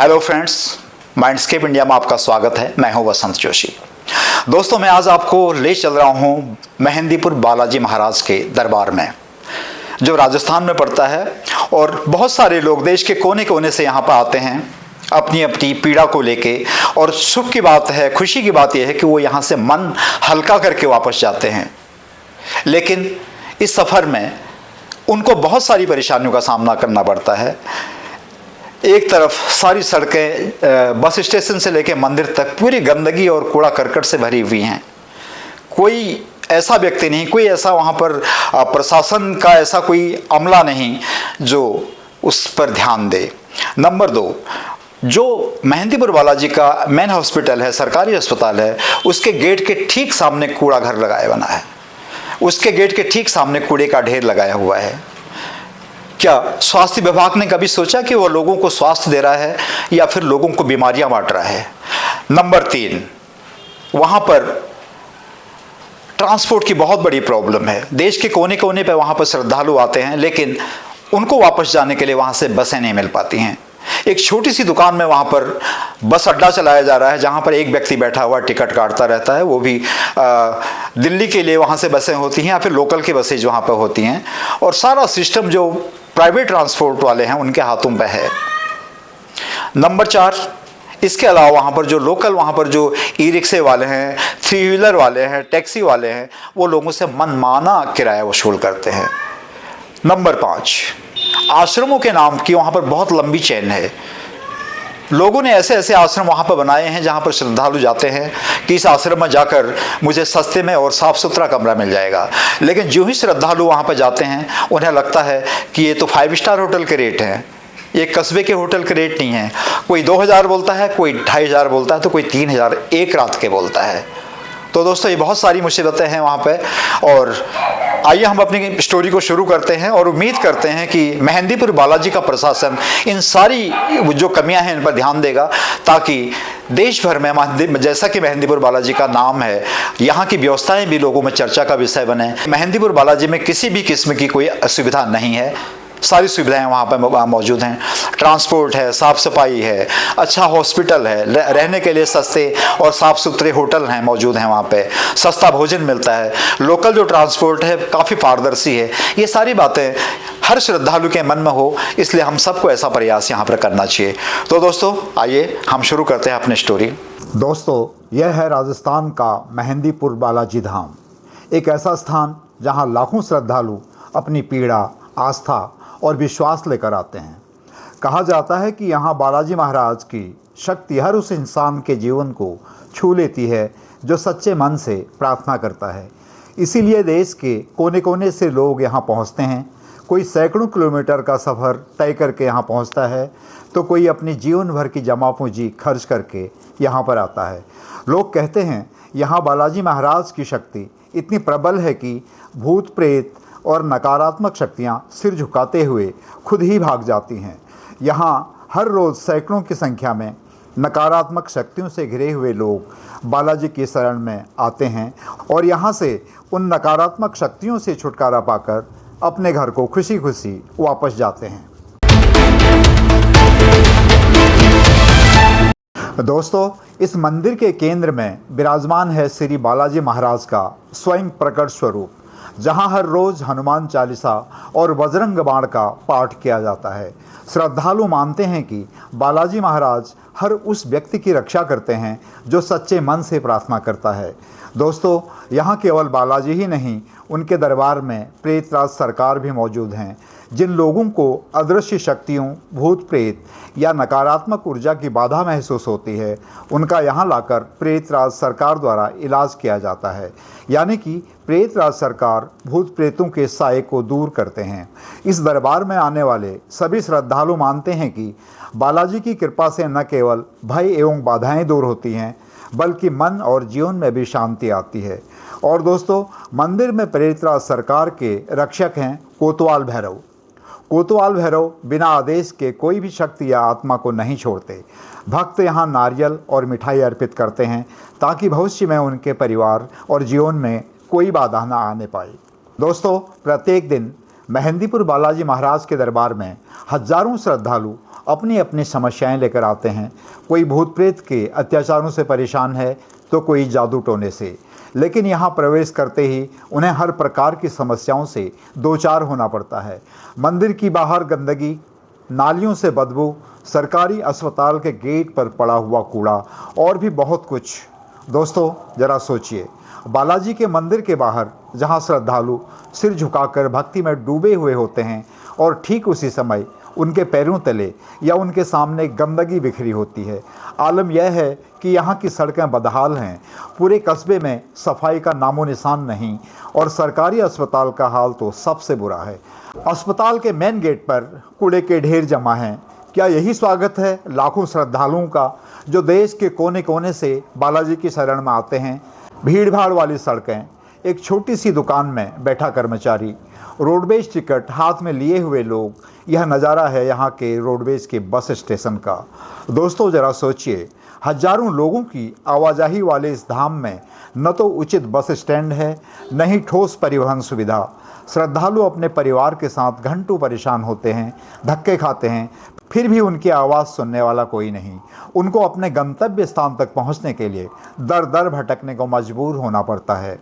Hello friends, माइंडस्केप India में आपका स्वागत है। मैं हूं वसंत जोशी। दोस्तों, मैं आज आपको ले चल रहा हूं मेहंदीपुर बालाजी महाराज के दरबार में, जो राजस्थान में पड़ता है। और बहुत सारे लोग देश के कोने कोने से यहाँ पर आते हैं अपनी अपनी पीड़ा को लेके। और सुख की बात है, खुशी की बात यह है कि वो यहाँ से मन हल्का करके वापस जाते हैं। लेकिन इस सफ़र में उनको बहुत सारी परेशानियों का सामना करना पड़ता है। एक तरफ सारी सड़कें बस स्टेशन से लेकर मंदिर तक पूरी गंदगी और कूड़ा करकट से भरी हुई हैं। कोई ऐसा व्यक्ति नहीं, कोई ऐसा वहाँ पर प्रशासन का ऐसा कोई अमला नहीं जो उस पर ध्यान दे। नंबर 2, जो मेहंदीपुर बालाजी का मेन हॉस्पिटल है, सरकारी अस्पताल है, उसके गेट के ठीक सामने कूड़ा घर लगाया बना है। उसके गेट के ठीक सामने कूड़े का ढेर लगाया हुआ है। क्या स्वास्थ्य विभाग ने कभी सोचा कि वो लोगों को स्वास्थ्य दे रहा है या फिर लोगों को बीमारियां बांट रहा है? नंबर 3, वहाँ पर ट्रांसपोर्ट की बहुत बड़ी प्रॉब्लम है। देश के कोने कोने पे वहाँ पर श्रद्धालु आते हैं, लेकिन उनको वापस जाने के लिए वहाँ से बसें नहीं मिल पाती हैं। एक छोटी सी दुकान में वहाँ पर बस अड्डा चलाया जा रहा है, जहाँ पर एक व्यक्ति बैठा हुआ टिकट काटता रहता है। वो भी दिल्ली के लिए वहाँ से बसें होती हैं या फिर लोकल की बसें जो वहाँ पर होती हैं। और सारा सिस्टम जो प्राइवेट ट्रांसपोर्ट वाले हैं उनके हाथों पे है। नंबर 4, इसके अलावा वहाँ पर जो लोकल, वहाँ पर जो ई रिक्शे वाले हैं, 3 व्हीलर वाले हैं, टैक्सी वाले हैं, वो लोगों से मनमाना किराया वसूल करते हैं। नंबर 5, आश्रमों के नाम की वहाँ पर बहुत लंबी चेन है। लोगों ने ऐसे ऐसे आश्रम वहाँ पर बनाए हैं जहाँ पर श्रद्धालु जाते हैं कि इस आश्रम में जाकर मुझे सस्ते में और साफ़ सुथरा कमरा मिल जाएगा। लेकिन जो ही श्रद्धालु वहाँ पर जाते हैं उन्हें लगता है कि ये तो 5 स्टार होटल के रेट हैं, ये कस्बे के होटल के रेट नहीं हैं। कोई 2000 बोलता है, कोई 2500 बोलता है, तो कोई 3000 एक रात के बोलता है। तो दोस्तों, ये बहुत सारी मुसीबतें हैं वहाँ पे। और आइए हम अपनी स्टोरी को शुरू करते हैं और उम्मीद करते हैं कि मेहंदीपुर बालाजी का प्रशासन इन सारी जो कमियां हैं इन पर ध्यान देगा, ताकि देश भर में जैसा कि मेहंदीपुर बालाजी का नाम है, यहाँ की व्यवस्थाएं भी लोगों में चर्चा का विषय बने। मेहंदीपुर बालाजी में किसी भी किस्म की कोई असुविधा नहीं है, सारी सुविधाएं वहाँ पर मौजूद हैं। ट्रांसपोर्ट है, साफ़ सफाई है, अच्छा हॉस्पिटल है, रहने के लिए सस्ते और साफ़ सुथरे होटल हैं मौजूद हैं वहाँ पे, सस्ता भोजन मिलता है, लोकल जो ट्रांसपोर्ट है काफ़ी पारदर्शी है। ये सारी बातें हर श्रद्धालु के मन में हो, इसलिए हम सबको ऐसा प्रयास यहाँ पर करना चाहिए। तो दोस्तों, आइए हम शुरू करते हैं अपनी स्टोरी। दोस्तों, यह है राजस्थान का मेहंदीपुर बालाजी धाम, एक ऐसा स्थान जहाँ लाखों श्रद्धालु अपनी पीड़ा, आस्था और विश्वास लेकर आते हैं। कहा जाता है कि यहाँ बालाजी महाराज की शक्ति हर उस इंसान के जीवन को छू लेती है जो सच्चे मन से प्रार्थना करता है। इसीलिए देश के कोने कोने से लोग यहाँ पहुँचते हैं। कोई सैकड़ों किलोमीटर का सफ़र तय करके यहाँ पहुँचता है, तो कोई अपनी जीवन भर की जमा पूंजी खर्च करके यहाँ पर आता है। लोग कहते हैं यहाँ बालाजी महाराज की शक्ति इतनी प्रबल है कि भूत प्रेत और नकारात्मक शक्तियाँ सिर झुकाते हुए खुद ही भाग जाती हैं। यहाँ हर रोज़ सैकड़ों की संख्या में नकारात्मक शक्तियों से घिरे हुए लोग बालाजी की शरण में आते हैं और यहाँ से उन नकारात्मक शक्तियों से छुटकारा पाकर अपने घर को खुशी खुशी वापस जाते हैं। दोस्तों, इस मंदिर के केंद्र में विराजमान है श्री बालाजी महाराज का स्वयं प्रकट स्वरूप, जहां हर रोज हनुमान चालीसा और बजरंग बाण का पाठ किया जाता है। श्रद्धालु मानते हैं कि बालाजी महाराज हर उस व्यक्ति की रक्षा करते हैं जो सच्चे मन से प्रार्थना करता है। दोस्तों, यहाँ केवल बालाजी ही नहीं, उनके दरबार में प्रेतराज सरकार भी मौजूद हैं। जिन लोगों को अदृश्य शक्तियों, भूत प्रेत या नकारात्मक ऊर्जा की बाधा महसूस होती है, उनका यहाँ लाकर प्रेतराज सरकार द्वारा इलाज किया जाता है। यानी कि प्रेतराज सरकार भूत प्रेतों के साए को दूर करते हैं। इस दरबार में आने वाले सभी श्रद्धालु मानते हैं कि बालाजी की कृपा से न केवल भय एवं बाधाएं दूर होती हैं, बल्कि मन और जीवन में भी शांति आती है। और दोस्तों, मंदिर में प्रेतराज सरकार के रक्षक हैं कोतवाल भैरव। कोतवाल भैरव बिना आदेश के कोई भी शक्ति या आत्मा को नहीं छोड़ते। भक्त यहाँ नारियल और मिठाई अर्पित करते हैं ताकि भविष्य में उनके परिवार और जीवन में कोई बाधा न आने पाए। दोस्तों, प्रत्येक दिन मेहंदीपुर बालाजी महाराज के दरबार में हजारों श्रद्धालु अपनी अपनी समस्याएं लेकर आते हैं। कोई भूत प्रेत के अत्याचारों से परेशान है तो कोई जादू टोने से, लेकिन यहाँ प्रवेश करते ही उन्हें हर प्रकार की समस्याओं से दो चार होना पड़ता है। मंदिर की बाहर गंदगी, नालियों से बदबू, सरकारी अस्पताल के गेट पर पड़ा हुआ कूड़ा और भी बहुत कुछ। दोस्तों जरा सोचिए, बालाजी के मंदिर के बाहर जहां श्रद्धालु सिर झुकाकर भक्ति में डूबे हुए होते हैं और ठीक उसी समय उनके पैरों तले या उनके सामने गंदगी बिखरी होती है। आलम यह है कि यहाँ की सड़कें बदहाल हैं, पूरे कस्बे में सफाई का नामो निशान नहीं और सरकारी अस्पताल का हाल तो सबसे बुरा है। अस्पताल के मेन गेट पर कूड़े के ढेर जमा हैं। क्या यही स्वागत है लाखों श्रद्धालुओं का जो देश के कोने कोने से बालाजी की शरण में आते हैं? भीड़ भाड़ वाली सड़कें, एक छोटी सी दुकान में बैठा कर्मचारी, रोडवेज टिकट हाथ में लिए हुए लोग, यह नज़ारा है यहाँ के रोडवेज के बस स्टेशन का। दोस्तों जरा सोचिए, हजारों लोगों की आवाजाही वाले इस धाम में न तो उचित बस स्टैंड है, न ही ठोस परिवहन सुविधा। श्रद्धालु अपने परिवार के साथ घंटों परेशान होते हैं, धक्के खाते हैं, फिर भी उनकी आवाज़ सुनने वाला कोई नहीं। उनको अपने गंतव्य स्थान तक पहुंचने के लिए दर दर भटकने को मजबूर होना पड़ता है।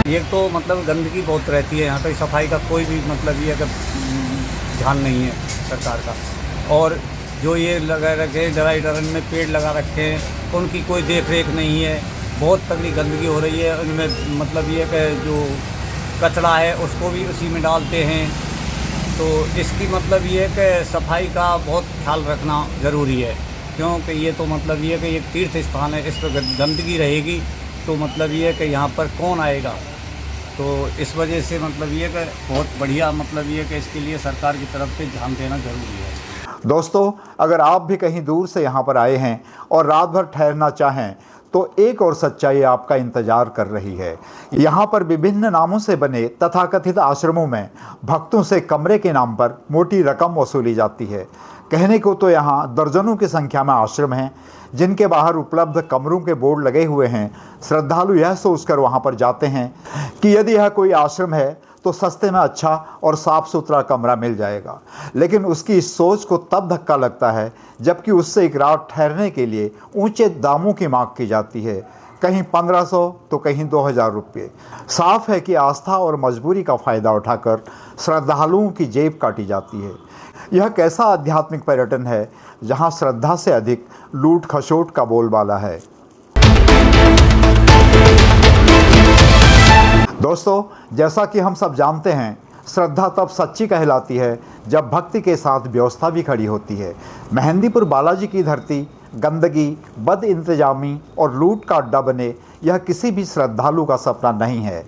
ये तो मतलब गंदगी बहुत रहती है यहाँ पे, सफाई का कोई भी मतलब ये अगर ध्यान नहीं है सरकार का। और जो ये लगा रखे ड्राई ड्रन में पेड़ लगा रखे हैं, उनकी कोई देख रेख नहीं है, बहुत तगड़ी गंदगी हो रही है। उनमें मतलब ये कि जो कचरा है उसको भी उसी में डालते हैं। तो इसकी मतलब ये है कि सफाई का बहुत ख्याल रखना ज़रूरी है, क्योंकि ये तो मतलब ये है कि एक तीर्थ स्थान है, इस पर गंदगी रहेगी तो मतलब ये है कि यहाँ पर कौन आएगा। तो इस वजह से मतलब ये कि बहुत बढ़िया मतलब ये कि इसके लिए सरकार की तरफ से ध्यान देना ज़रूरी है। दोस्तों अगर आप भी कहीं दूर से यहाँ पर आए हैं और रात भर ठहरना चाहें तो एक और सच्चाई आपका इंतजार कर रही है। यहाँ पर विभिन्न नामों से बने तथाकथित आश्रमों में भक्तों से कमरे के नाम पर मोटी रकम वसूली जाती है। कहने को तो यहाँ दर्जनों की संख्या में आश्रम हैं जिनके बाहर उपलब्ध कमरों के बोर्ड लगे हुए हैं। श्रद्धालु यह सोचकर वहाँ पर जाते हैं कि यदि यह कोई आश्रम है तो सस्ते में अच्छा और साफ सुथरा कमरा मिल जाएगा, लेकिन उसकी इस सोच को तब धक्का लगता है जबकि उससे एक रात ठहरने के लिए ऊंचे दामों की मांग की जाती है, कहीं 1500 तो कहीं 2000 रुपये। साफ है कि आस्था और मजबूरी का फ़ायदा उठाकर श्रद्धालुओं की जेब काटी जाती है। यह कैसा आध्यात्मिक पर्यटन है जहां श्रद्धा से अधिक लूट खसोट का बोलबाला है। दोस्तों जैसा कि हम सब जानते हैं, श्रद्धा तब सच्ची कहलाती है जब भक्ति के साथ व्यवस्था भी खड़ी होती है। मेहंदीपुर बालाजी की धरती गंदगी, बद इंतजामी और लूट का अड्डा बने, यह किसी भी श्रद्धालु का सपना नहीं है।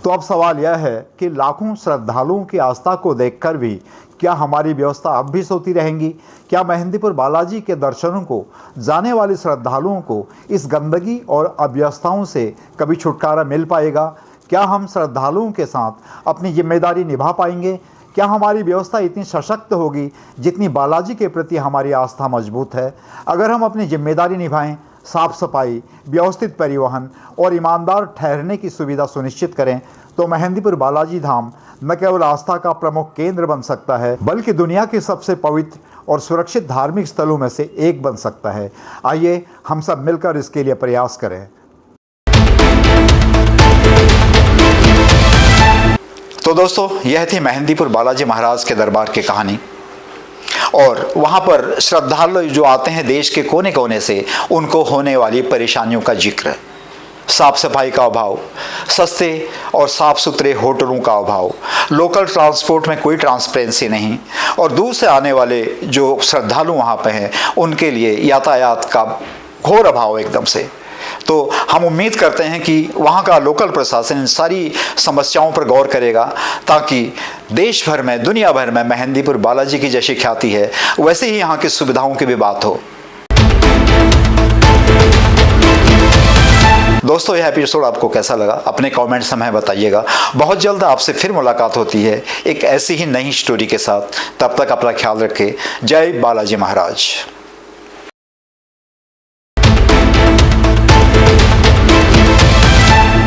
तो अब सवाल यह है कि लाखों श्रद्धालुओं की आस्था को देखकर भी क्या हमारी व्यवस्था अब भी सोती रहेंगी? क्या मेहंदीपुर बालाजी के दर्शनों को जाने वाले श्रद्धालुओं को इस गंदगी और अव्यवस्थाओं से कभी छुटकारा मिल पाएगा? क्या हम श्रद्धालुओं के साथ अपनी जिम्मेदारी निभा पाएंगे? क्या हमारी व्यवस्था इतनी सशक्त होगी जितनी बालाजी के प्रति हमारी आस्था मजबूत है? अगर हम अपनी जिम्मेदारी निभाएं, साफ सफाई, व्यवस्थित परिवहन और ईमानदार ठहरने की सुविधा सुनिश्चित करें, तो मेहंदीपुर बालाजी धाम न केवल आस्था का प्रमुख केंद्र बन सकता है, बल्कि दुनिया के सबसे पवित्र और सुरक्षित धार्मिक स्थलों में से एक बन सकता है। आइए हम सब मिलकर इसके लिए प्रयास करें। तो दोस्तों यह थी मेहंदीपुर बालाजी महाराज के दरबार की कहानी। और वहाँ पर श्रद्धालु जो आते हैं देश के कोने कोने से, उनको होने वाली परेशानियों का जिक्र, साफ सफाई का अभाव, सस्ते और साफ सुथरे होटलों का अभाव, लोकल ट्रांसपोर्ट में कोई ट्रांसपेरेंसी नहीं, और दूर से आने वाले जो श्रद्धालु वहाँ पे हैं उनके लिए यातायात का घोर अभाव एकदम से। तो हम उम्मीद करते हैं कि वहाँ का लोकल प्रशासन इन सारी समस्याओं पर गौर करेगा, ताकि देश भर में, दुनिया भर में मेहंदीपुर बालाजी की जैसी ख्याति है वैसे ही यहाँ की सुविधाओं की भी बात हो। दोस्तों यह एपिसोड आपको कैसा लगा अपने कमेंट्स हमें बताइएगा। बहुत जल्द आपसे फिर मुलाकात होती है एक ऐसी ही नई स्टोरी के साथ। तब तक अपना ख्याल रखें। जय बालाजी महाराज।